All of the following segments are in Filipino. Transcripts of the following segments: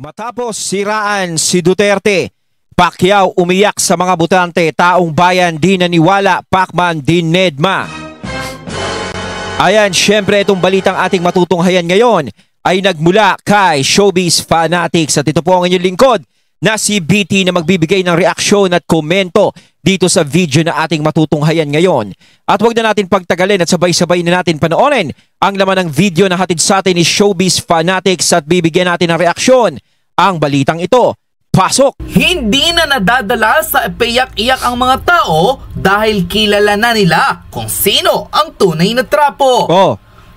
Matapos siraan si Duterte, Pacquiao umiyak sa mga botante, taong bayan di naniwala, Pacman di Nedma. Ayan, syempre itong balitang ating matutunghayan ngayon ay nagmula kay Showbiz Fanatics at ito po ang inyong lingkod na si BT na magbibigay ng reaksyon at komento dito sa video na ating matutunghayan ngayon. At huwag na natin pagtagalin at sabay-sabay na natin panoorin ang laman ng video na hatid sa atin ni Showbiz Fanatics at bibigyan natin ng reaksyon ang balitang ito. Pasok! Hindi na nadadala sa payak-iyak ang mga tao dahil kilala na nila kung sino ang tunay na trapo.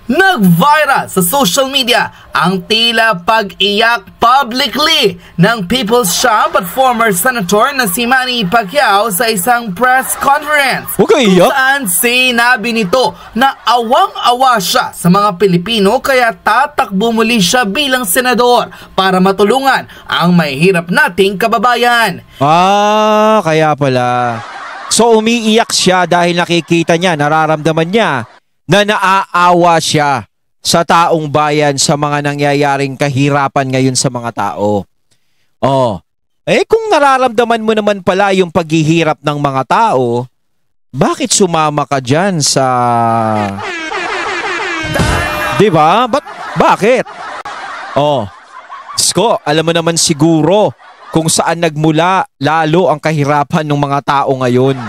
Nag-viral sa social media ang tila pag-iyak publicly ng People's Champ at former Senator na si Manny Pacquiao sa isang press conference. Kung saan sinabi nito na awang-awa siya sa mga Pilipino kaya tatakbo muli siya bilang senador para matulungan ang mahihirap nating kababayan. Kaya pala. So umiiyak siya dahil nakikita niya, nararamdaman niya na naaawa siya sa taong bayan sa mga nangyayaring kahirapan ngayon sa mga tao. Kung nararamdaman mo naman pala yung paghihirap ng mga tao, bakit sumama ka dyan sa... Diba? Bakit? Sko, alam mo naman siguro kung saan nagmula lalo ang kahirapan ng mga tao ngayon.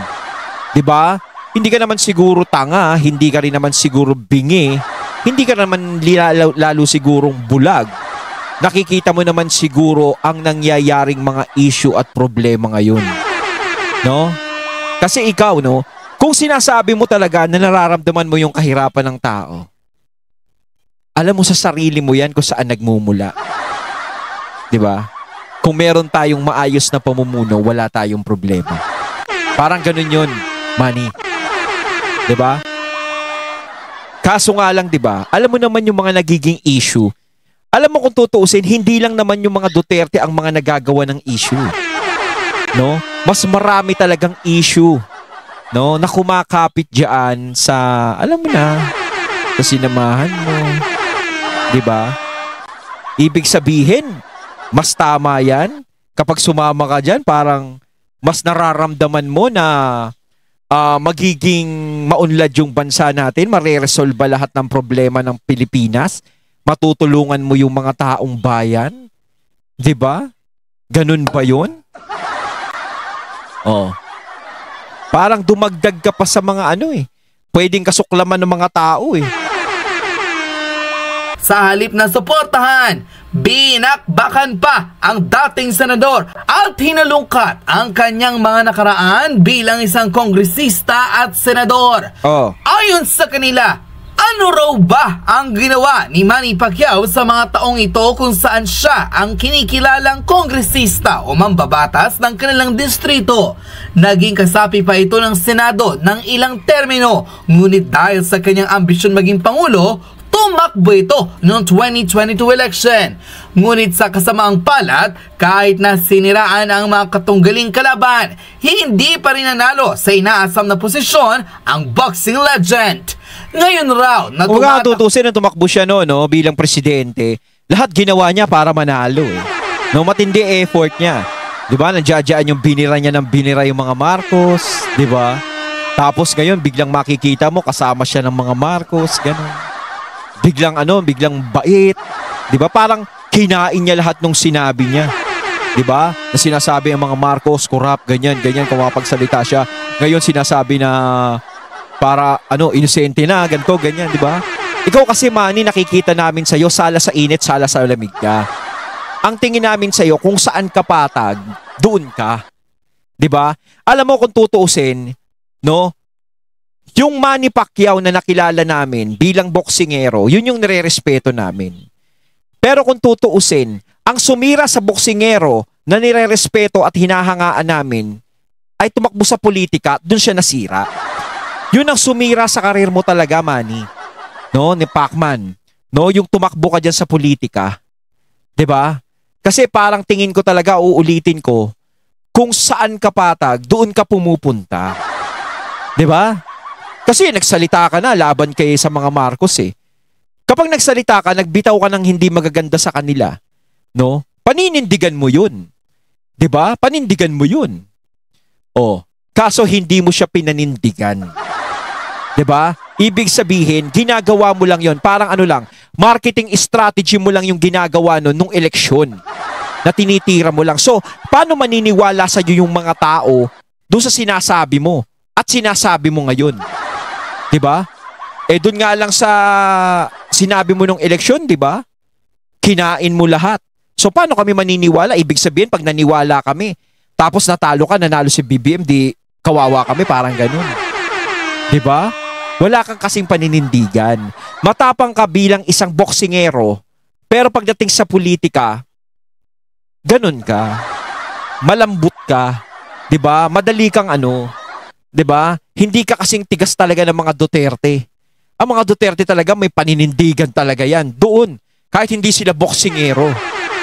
Diba? Hindi ka naman siguro tanga, hindi ka rin naman siguro bingi, hindi ka naman lalo sigurong bulag. Nakikita mo naman siguro ang nangyayaring mga issue at problema ngayon. No? Kasi ikaw, no, kung sinasabi mo talaga na nararamdaman mo yung kahirapan ng tao, alam mo sa sarili mo yan kung saan nagmumula. Diba? Kung meron tayong maayos na pamumuno, wala tayong problema. Parang ganun yun, Manny. Diba? Kaso nga lang, diba? Alam mo naman yung mga nagiging issue. Alam mo kung tutuusin, hindi lang naman yung mga Duterte ang mga nagagawa ng issue. No? Mas marami talagang issue, no, na kumakapit diyan sa, alam mo na, sa sinamahan mo. Diba? Ibig sabihin, mas tama yan. Kapag sumama ka diyan, parang mas nararamdaman mo na magiging maunlad yung bansa natin, mareresolba lahat ng problema ng Pilipinas, matutulungan mo yung mga taong bayan. 'Di ba? Ganun ba 'yun? Parang dumagdag ka pa sa mga pwedeng kasuklaman ng mga tao . Sa halip na suportahan, binakbakan pa ang dating senador at hinalungkat ang kanyang mga nakaraan bilang isang kongresista at senador. Ayon sa kanila, ano raw ba ang ginawa ni Manny Pacquiao sa mga taong ito kung saan siya ang kinikilalang kongresista o mambabatas ng kanilang distrito? Naging kasapi pa ito ng Senado ng ilang termino, ngunit dahil sa kanyang ambisyon maging Pangulo, tumakbo ito noong 2022 election. Ngunit sa kasamaang palad, kahit na siniraan ang mga katunggaling kalaban, hindi pa rin nanalo sa inaasam na posisyon ang boxing legend. Ngayon raw, tutusin na tumakbo siya bilang presidente, lahat ginawa niya para manalo . Matindi effort niya. Diba? Nandiyadyaan yung binira niya ng binira yung mga Marcos. Diba? Tapos ngayon, biglang makikita mo kasama siya ng mga Marcos. Ganon. Biglang bait. 'Di ba? Parang kinain niya lahat ng sinabi niya. 'Di ba? Na sinasabi ang mga Marcos, corrupt, ganyan, kung mapagsalita siya. Ngayon sinasabi na para inosente na, ganito, ganyan, 'di ba? Ikaw kasi, Manny, nakikita namin sa iyo sala sa init, sala sa lamig ka. Ang tingin namin sa iyo kung saan ka patag, doon ka. 'Di ba? Alam mo kung tutuusin, yung Manny Pacquiao na nakilala namin bilang boksingero, yun yung nirerespeto namin. Pero kung tutuusin, ang sumira sa boksingero na nirerespeto at hinahangaan namin ay tumakbo sa politika, dun siya nasira. Yun ang sumira sa karir mo talaga, Manny. Ni Pacman. Yung tumakbo ka dyan sa politika. 'Di ba? Kasi parang tingin ko talaga, uulitin ko, kung saan ka patag, doon ka pumupunta. 'Di ba? Kasi nagsalita ka na laban kay sa mga Marcos . Kapag nagsalita ka, nagbitaw ka ng hindi magaganda sa kanila, Paninindigan mo yun. 'Di ba? Panindigan mo yun. Kaso hindi mo siya pinanindigan. 'Di ba? Ibig sabihin, ginagawa mo lang yon, parang ano lang, marketing strategy mo lang yung ginagawa nung eleksyon. Na tinitira mo lang. So, paano maniniwala sa iyo yung mga tao doon sa sinasabi mo at sinasabi mo ngayon? 'Di ba? Doon nga lang sa sinabi mo nung eleksyon, 'di ba? Kinain mo lahat. So paano kami maniniwala? Ibig sabihin, pag naniwala kami, tapos natalo ka, nanalo si BBM, di kawawa kami, parang ganun. Diba? Wala kang kasing paninindigan. Matapang ka bilang isang boksingero, pero pagdating sa politika, ganun ka. Malambot ka. Diba? Madali kang diba? Hindi ka kasing tigas talaga ng mga Duterte. Ang mga Duterte talaga may paninindigan talaga yan. Doon, kahit hindi sila boksingero.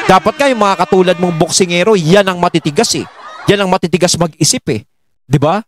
Dapat nga yung mga katulad mong boksingero, yan ang matitigas eh. Yan ang matitigas mag-isip eh. 'Di ba?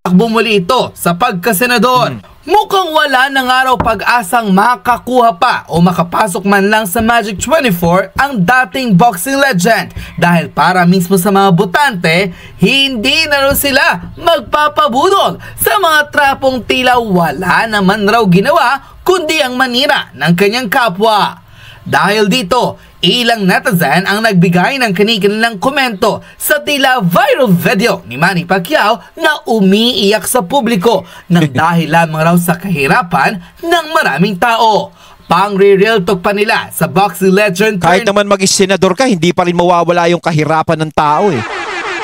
Bumuli ito sa pagkasenador. Mukhang wala ng araw pag-asang makakuha pa o makapasok man lang sa Magic 24 ang dating boxing legend. Dahil para mismo sa mga botante, hindi na raw sila magpapabudol sa mga trapong tila wala naman raw ginawa kundi ang manira ng kanyang kapwa. Dahil dito, ilang netizen ang nagbigay ng kanilang komento sa tila viral video ni Manny Pacquiao na umiiyak sa publiko nang dahil lamang raw sa kahirapan ng maraming tao. Pang-real talk pa nila sa boxing legend. Kahit naman mag-senador ka, hindi pa rin mawawala yung kahirapan ng tao eh.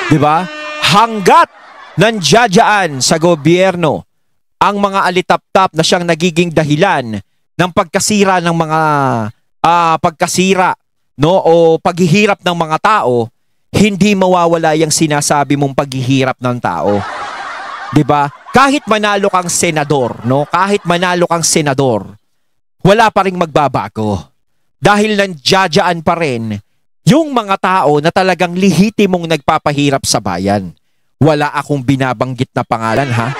'Di ba? Hanggat nandiyan sa gobyerno ang mga alitap-tap na siyang nagiging dahilan ng pagkasira ng mga pagkasira, no, o paghihirap ng mga tao, hindi mawawala yung sinasabi mong paghihirap ng tao. 'Di ba? Kahit manalo kang senador, no, kahit manalo kang senador, wala pa ring magbabago. Dahil nandiyan pa rin yung mga tao na talagang lihitimong nagpapahirap sa bayan. Wala akong binabanggit na pangalan, ha?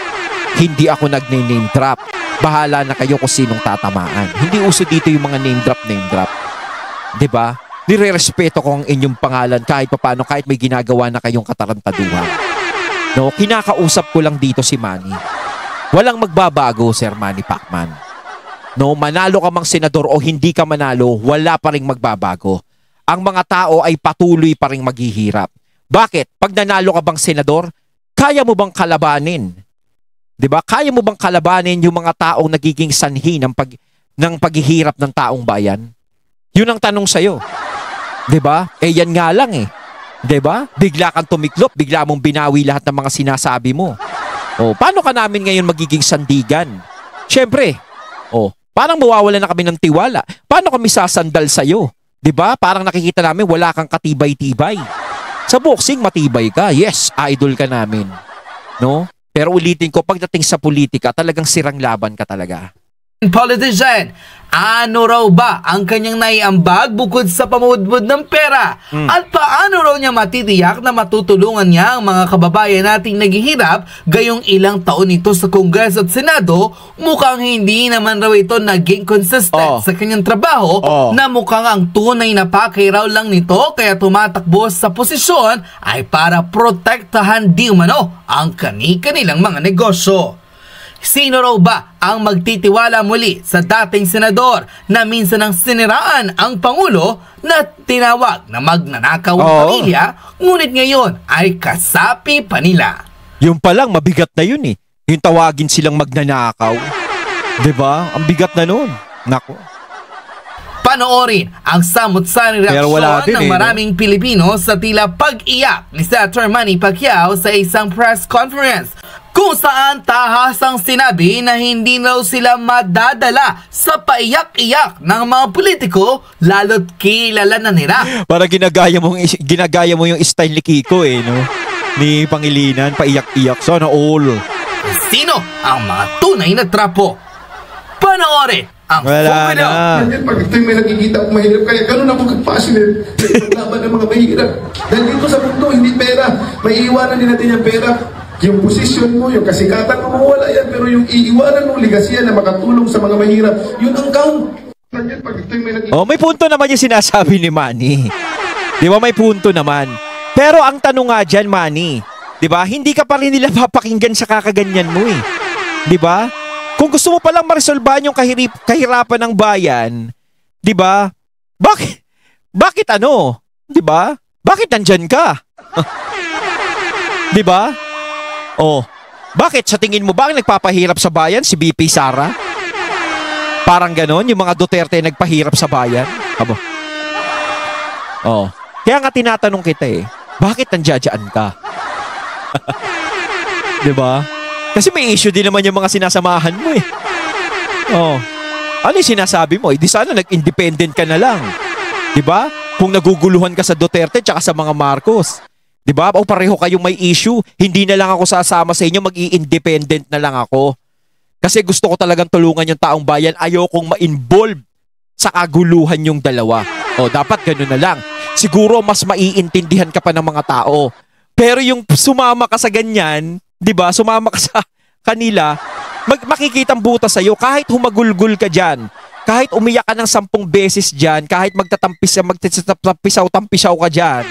Hindi ako nag-name drop. Bahala na kayo kung sinong tatamaan. Hindi uso dito yung mga name drop. 'Di ba? Nire-respeto ko ang inyong pangalan kahit papaano, kahit may ginagawa na kayong katarantaduhan. No, kinakausap ko lang dito si Manny. Walang magbabago, Sir Manny Pacman. No, manalo ka mang senador o hindi ka manalo, wala pa ring magbabago. Ang mga tao ay patuloy pa ring maghihirap. Bakit? Pag nanalo ka bang senador, kaya mo bang kalabanin? 'Di ba? Kaya mo bang kalabanin yung mga taong nagiging sanhi ng paghihirap ng taong bayan? 'Yun ang tanong sa iyo. 'Di ba? Yan nga lang eh. 'Di ba? Bigla kang tumiklop, bigla mong binawi lahat ng mga sinasabi mo. Paano ka namin ngayon magiging sandigan? Syempre. Parang mawawalan na kami ng tiwala. Paano kami sasandal sa iyo? 'Di ba? Parang nakikita namin wala kang katibay-tibay. Sa boxing matibay ka. Yes, idol ka namin. No? Pero ulitin ko, pagdating sa politika, talagang sirang laban ka talaga. Politician, ano raw ba ang kanyang naiambag bukod sa pamudbud ng pera? At paano raw niya matitiyak na matutulungan niya ang mga kababayan nating naghihirap gayong ilang taon ito sa Kongreso at Senado? Mukhang hindi naman raw ito naging consistent sa kanyang trabaho na mukhang ang tunay na pakay raw lang nito kaya tumatakbo sa posisyon ay para protektahan di umano ang kani-kanilang mga negosyo. Sino raw ba ang magtitiwala muli sa dating senador na minsan ang siniraan ang Pangulo na tinawag na magnanakaw ang pamilya, ngunit ngayon ay kasapi pa nila? Yung palang mabigat na yun eh. Yung tawagin silang magnanakaw. 'Di ba? Ang bigat na nun. Nako. Panoorin ang samut-saring reaksyon ng maraming Pilipino sa tila pag-iyak ni Senator Manny Pacquiao sa isang press conference kung saan tahasang sinabi na hindi raw sila madadala sa paiyak-iyak ng mga politiko lalo't kilala na nila. Para ginagaya mo yung style ni Kiko eh, no? Ni Pangilinan, paiyak-iyak. Sana all. Sino ang mga tunay na trapo? Panoorin ang video. Pag ito yung may nakikita akong mahirap, kaya ganun ako ka-passionate sa ipaglaban ng mga mahirap. Dahil dito sa mundo, hindi pera. May iiwanan din natin yung pera. Yung posisyon mo, yung kasikatan mo, mawala yan. Pero yung iiwanan mo, ligasiyan na makatulong sa mga mahirap, yun ang count. May punto naman yung sinasabi ni Manny. Di ba, may punto naman. Pero ang tanong nga dyan, Manny, di ba, hindi ka pa rin nila papakinggan sa kakaganyan mo eh. Di ba? Kung gusto mo palang maresolbahan yung kahirapan ng bayan, di ba, bakit ano? Di ba? Bakit nandyan ka? Di ba? Oh, bakit sa tingin mo ba ang nagpapahirap sa bayan si BP Sara? Parang ganon, yung mga Duterte nagpahirap sa bayan. Abo. Oh, kaya nga tinatanong kita eh, bakit nandiyan ka? Di ba? Kasi may issue din naman yung mga sinasamahan mo eh. Oh, ano yung sinasabi mo? Di sana nag-independent ka na lang. Di ba? Kung naguguluhan ka sa Duterte tsaka sa mga Marcos. Di ba? O pareho kayong may issue. Hindi na lang ako sasama sa inyo, mag-i-independent na lang ako. Kasi gusto ko talagang tulungan yung taong bayan. Ayokong ma-involve sa kaguluhan yung dalawa. O dapat gano'n na lang. Siguro mas maiintindihan ka pa ng mga tao. Pero yung sumama ka sa ganyan, di ba? Sumama ka sa kanila, makikitang butas sa'yo kahit humagulgul ka dyan. Kahit umiyak ka ng 10 beses dyan, kahit magtatampisaw-tampisaw ka dyan.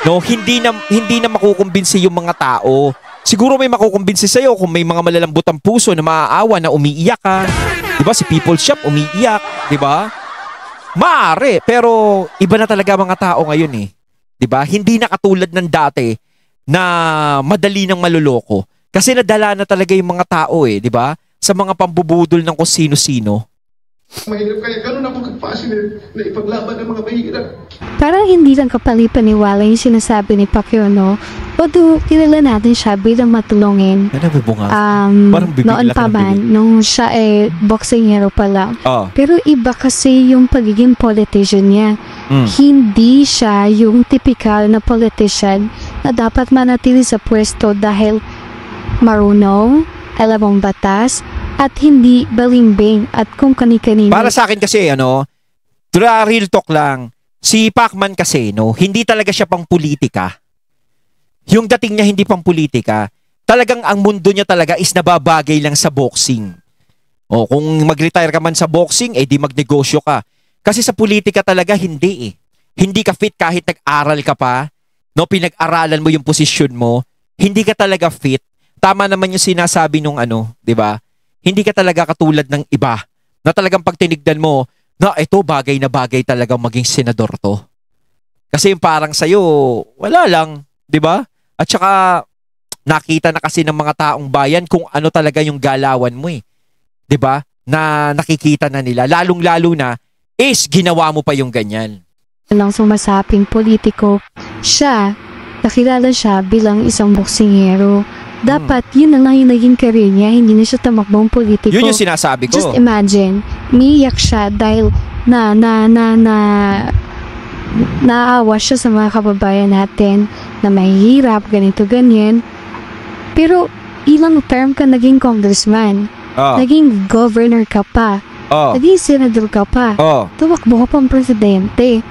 No, hindi na makukumbinsi yung mga tao. Siguro may makukumbinsi sa'yo kung may mga malalambot ang puso na maaawa na umiiyak ka. Diba? Si People's Shop umiiyak. Diba? Maaari. Pero iba na talaga mga tao ngayon eh. Diba? Hindi na katulad ng dati na madali ng maluloko. Kasi nadala na talaga yung mga tao eh. Diba? Sa mga pambubudol ng kung sino-sino. Mahirap kaya ganun ako ka-passionate na ipaglaban ng mga mahirap. Parang hindi lang kapali-paniwala yung sinasabi ni Pacquiao, no? Although, kilala natin siya bilang matulungin. Ano ba bunga? Noon pa man, nung siya boxing hero pa lang. Oh. Pero iba kasi yung pagiging politician niya. Hindi siya yung typical na politician na dapat manatili sa pwesto dahil marunong, alam ang batas, at hindi balimbing at kung kani-kanino. Para sa akin kasi, real talk lang, si Pacman kasi, hindi talaga siya pang politika. Yung dating niya hindi pang politika, talagang ang mundo niya talaga is nababagay lang sa boxing. O kung mag-retire ka man sa boxing, di magnegosyo ka. Kasi sa politika talaga, hindi eh. Hindi ka fit kahit nag-aral ka pa, pinag-aralan mo yung posisyon mo, hindi ka talaga fit. Tama naman yung sinasabi nung di ba? Hindi ka talaga katulad ng iba na talagang pag tinignan mo na ito bagay na bagay talagang maging senador to. Kasi yung parang sa'yo, wala lang, di ba? At saka nakita na kasi ng mga taong bayan kung ano talaga yung galawan mo eh. Di ba? Na nakikita na nila. Lalong-lalo na is ginawa mo pa yung ganyan. Lang sumasaping politiko, nakilala siya bilang isang boksingero. Dapat yun na lang yung naging career niya, hindi na siya tamakbong politiko. Yun yung sinasabi ko. Just imagine, umiiyak siya dahil naawa siya sa mga kababayan natin na mahihirap, ganito, ganyan. Pero ilang term ka naging congressman, naging governor ka pa, naging senador ka pa, tumakbo ka pang presidente.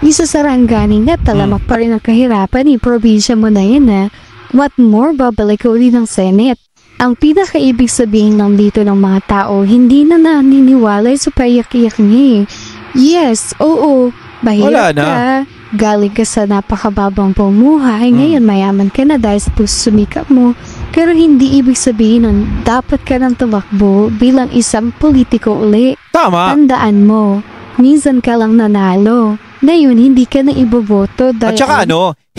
Isa sa rangganing na talamak pa rin ang kahirapan, probinsya mo na yan What more, babalik ka ulit ng Senate. Ang pinakaibig sabihin lang dito ng mga tao, hindi na naniniwala sa payak-iyak niya. Yes, oo, mahirap ka, galing ka sa napakababang pumuhay, ngayon mayaman ka na dahil sa sumikap mo. Pero hindi ibig sabihin nun, dapat ka nang tumakbo bilang isang politiko uli. Tama. Tandaan mo, minsan ka lang nanalo. Ngayon, hindi ka na iboboto dahil... At saka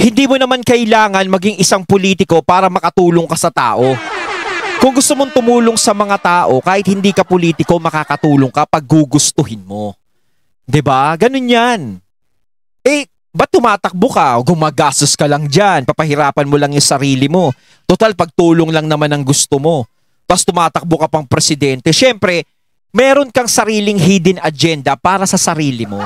hindi mo naman kailangan maging isang politiko para makatulong ka sa tao. Kung gusto mong tumulong sa mga tao, kahit hindi ka politiko, makakatulong ka pag gugustuhin mo. 'Di ba? Ganun yan. Ba't tumatakbo ka? Gumagastos ka lang dyan. Papahirapan mo lang yung sarili mo. Total, pagtulong lang naman ang gusto mo. Tapos tumatakbo ka pang presidente. Siyempre, meron kang sariling hidden agenda para sa sarili mo.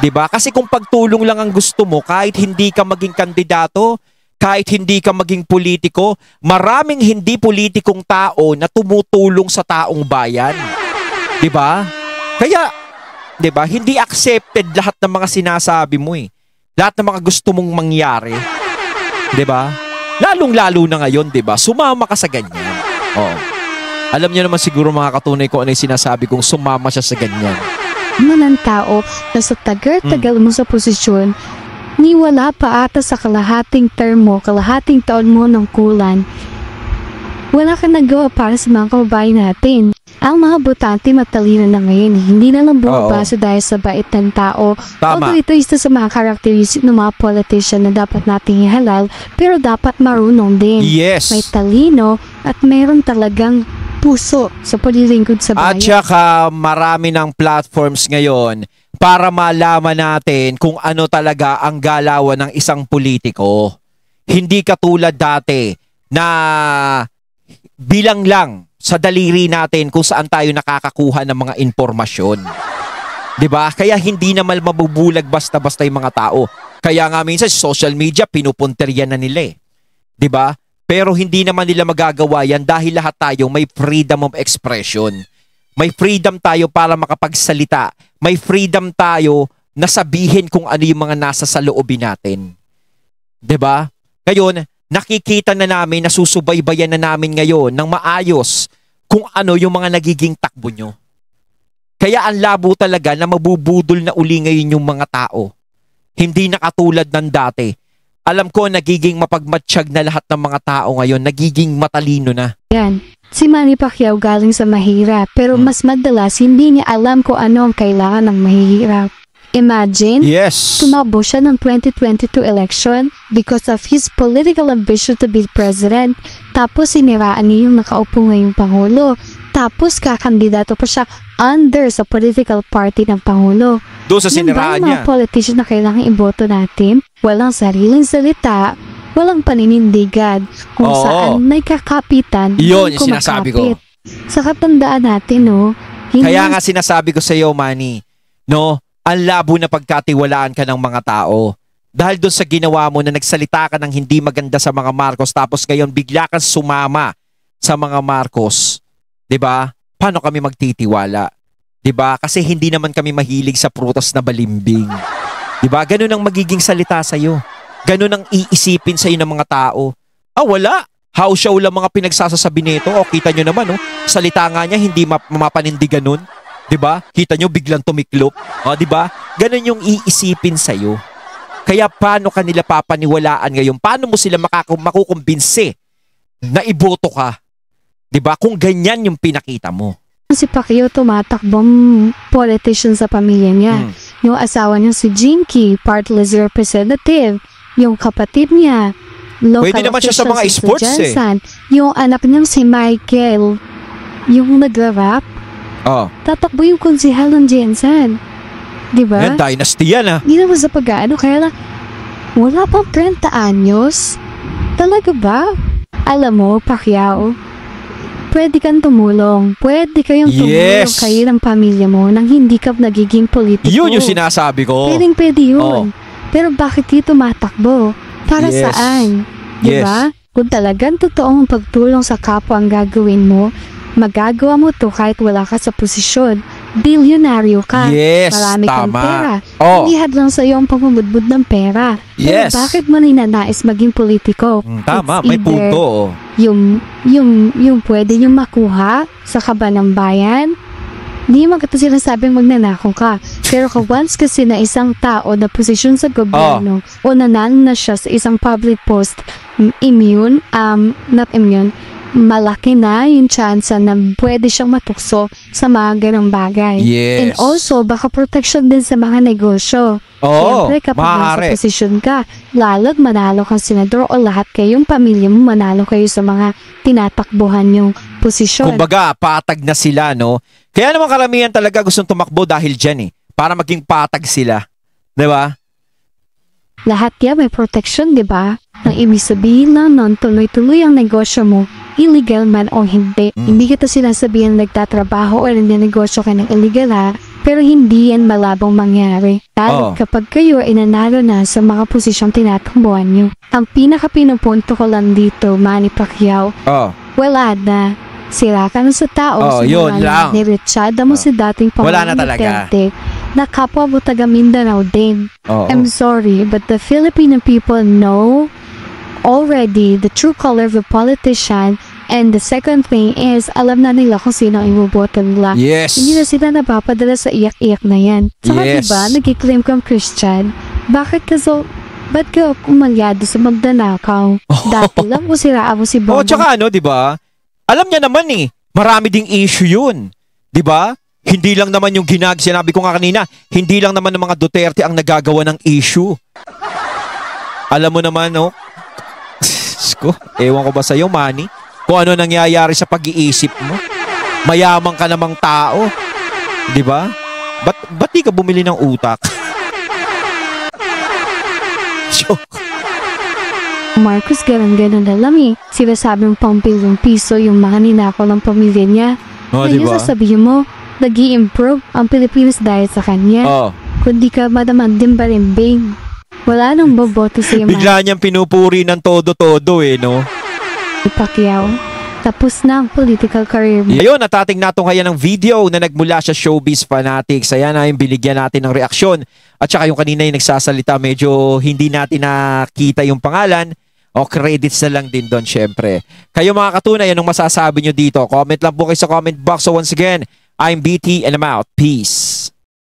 Diba? Kasi kung pagtulong lang ang gusto mo, kahit hindi ka maging kandidato, kahit hindi ka maging politiko, maraming hindi politikong tao na tumutulong sa taong bayan. Diba? Kaya, diba, hindi accepted lahat ng mga sinasabi mo eh. Lahat ng mga gusto mong mangyari. Diba? Lalong-lalo na ngayon, diba? Sumama ka sa ganyan. Oo. Alam niyo naman siguro mga katunay ko ano yung sinasabi kong sumama siya sa ganyan. Ng tao na sa tagal-tagal mo sa posisyon, Ni wala pa ata sa kalahating term mo, kalahating taon mo ng kulan. Wala ka nagawa para sa mga kababayan natin. Ang mga botante matalino na ngayon, hindi na lang bumabasa dahil sa bait ng tao. Tama. Although ito isa sa mga characteristic ng mga politician na dapat nating ihalal, pero dapat marunong din. Yes. May talino at meron talagang puso sa paglilingkod sa bayan. At saka marami ng platforms ngayon para malaman natin kung ano talaga ang galawan ng isang politiko. Hindi katulad dati na bilang lang sa daliri natin kung saan tayo nakakakuha ng mga impormasyon. 'Di ba? Kaya hindi naman mabubulag basta-basta yung mga tao. Kaya nga minsan social media pinupunteryan na nila eh. 'Di ba? Pero hindi naman nila magagawa yan dahil lahat tayo may freedom of expression. May freedom tayo para makapagsalita. May freedom tayo na sabihin kung ano yung mga nasa sa loobin natin. 'Di ba? Ngayon, nakikita na namin, nasusubaybayan na namin ngayon ng maayos kung ano yung mga nagiging takbo nyo. Kaya ang labo talaga na mabubudol na uli ngayon yung mga tao. Hindi na katulad ng dati. Alam ko, nagiging mapagmatsyag na lahat ng mga tao ngayon, nagiging matalino na. Yan. Si Manny Pacquiao galing sa mahirap, pero mas madalas hindi niya alam kung ano ang kailangan ng mahirap. Imagine, Yes. tumakbo siya ng 2022 election because of his political ambition to be president. Tapos siniraan niya yung nakaupo ngayong Pangulo. Tapos kakandidato pa siya under sa political party ng Pangulo. Doon sa Yan ba siniraan yung niya. mga politician na kailangan iboto natin? Walang sariling salita, walang paninindigan, kung Oo. saan may kakapitan. Yun doon yung sinasabi ko. kumakapit. Sa katandaan natin, no? Hindi Kaya nga sinasabi ko sa iyo, Manny, no, ang labo na pagkatiwalaan ka ng mga tao. Dahil doon sa ginawa mo na nagsalita ka ng hindi maganda sa mga Marcos tapos ngayon bigla kang sumama sa mga Marcos. 'Di ba? Paano kami magtitiwala? 'Di ba? Kasi hindi naman kami mahilig sa prutas na balimbing. 'Di ba? Ganun ang magiging salita sa iyo. Ganun ang iisipin sa iyo ng mga tao. Ah, wala. House show lang mga pinagsasasabi nito. O kita nyo naman, oh. Salita nga niya hindi mapanindigan nun. 'Di ba? Kita nyo biglang tumiklop. O, 'di ba? Ganun yung iisipin sa iyo. Kaya paano kanila papaniwalaan ngayon? Paano mo sila makukumbinse na iboto ka? 'Di ba? Kung ganyan yung pinakita mo. si Pacquiao tumatakbong politician sa pamilya niya. Yung asawa niya si Jinky, partless representative. Yung kapatid niya, local Pwede naman siya sa mga officials sports sa Jensen. Yung anak niyang si Michael, yung nagra-rap, Oh. tatakbo yung konsehal ng Jensen. Diba? Yan, dynasty yan ah. Hindi naman sa pag-ano, kaya lang, wala pang 30 anyos. Talaga ba? Alam mo, Pacquiao, pwede kang tumulong. Pwede kayong tumulong Yes. kayo ng pamilya mo nang hindi ka nagiging politiko. Yun yung sinasabi ko. Pwede Oh. yun. Pero bakit dito matakbo? Para Yes. saan? Yes. Diba? Kung talagang totoong pagtulong sa kapwa ang gagawin mo, magagawa mo to kahit wala ka sa posisyon. Bilyonaryo ka. Yes, Marami kang tama. pera. Oh. Hindi hadlang sa iyo ang pamumudbud ng pera. Yes. Pero bakit mo ninanais maging politiko? Tama, It's may either punto. Oh. Yung pwede yung makuha sa kaba ng bayan. Hindi man kita sinasabing magnanakaw ka. Pero kung once kasi na isang tao na posisyon sa gobyerno o nanalo na siya sa isang public post, not immune, malaki na yung chance na pwede siyang matukso sa mga ganong bagay. Yes. And also, baka protection din sa mga negosyo. Oo, Siyempre, kapag nasa maaari. posisyon ka, lalo't manalo kang senador o lahat kayong pamilya mo manalo kayo sa mga tinatakbuhan yung posisyon. Kumbaga, patag na sila, no? Kaya naman karamihan talaga gustong tumakbo dahil dyan eh. Para maging patag sila. Di ba? Lahat yan may protection, di ba? Ang ibig sabihin lang nun, tuloy-tuloy ang negosyo mo, illegal man o hindi. Hindi kita sinasabihin nagtatrabaho o nagnegosyo ka ng illegal ha, pero hindi yan malabong mangyari. Lalo kapag kayo ay nanalo na sa mga posisyong tinatakbuhan nyo. Ang pinaka-pinupunto ko lang dito, Manny Pacquiao, wala na. Sira ka na sa tao, yun lang. niritsada mo si dating Wala na Pangulong talaga. Duterte, na kapwa mo taga Mindanao din. Oo. I'm sorry, but the Filipino people know already the true color of a politician, and the second thing is, alam na nila kung sino ang iboboto nila. Yes. Hindi na sila napapadala sa iyak-iyak na yan. Saka Yes. diba, nag-claim kang Christian, bakit ka so Ba't ka kumalyado sa magdanakaw? Dati lang mo siraan mo si Bongbong. Tsaka di ba? Alam niya naman marami ding issue yun. Di ba? Hindi lang naman yung sinabi ko nga kanina, hindi lang naman ng mga Duterte ang nagagawa ng issue. Alam mo naman, ewan ko ba sa'yo, Manny? Kung ano nangyayari sa pag-iisip mo. Mayamang ka namang tao. Di ba? Ba't di ka bumili ng utak? Marcos ganun-ganun na lang Sila sabing pampilong piso yung mga ninakaw ng pamilya niya. Ngayon diba? sasabihin mo, nag-i-improve ang Pilipinas dahil sa kanya. Kundi ka madamang din ba rin, Bing? Wala nang boboto sa'yo, Bigla niyang pinupuri ng todo-todo no? Pacquiao. Tapos na ang political career mo. Ayun, natating nato kaya ng video na nagmula sa Showbiz Fanatics. Ayan na yung binigyan natin ng reaksyon. At saka yung kanina yung nagsasalita, medyo hindi natin nakita yung pangalan. O credits na lang din doon, syempre. Kayo mga katunay, anong masasabi nyo dito? Comment lang po kayo sa comment box. So once again, I'm BT and I'm out. Peace.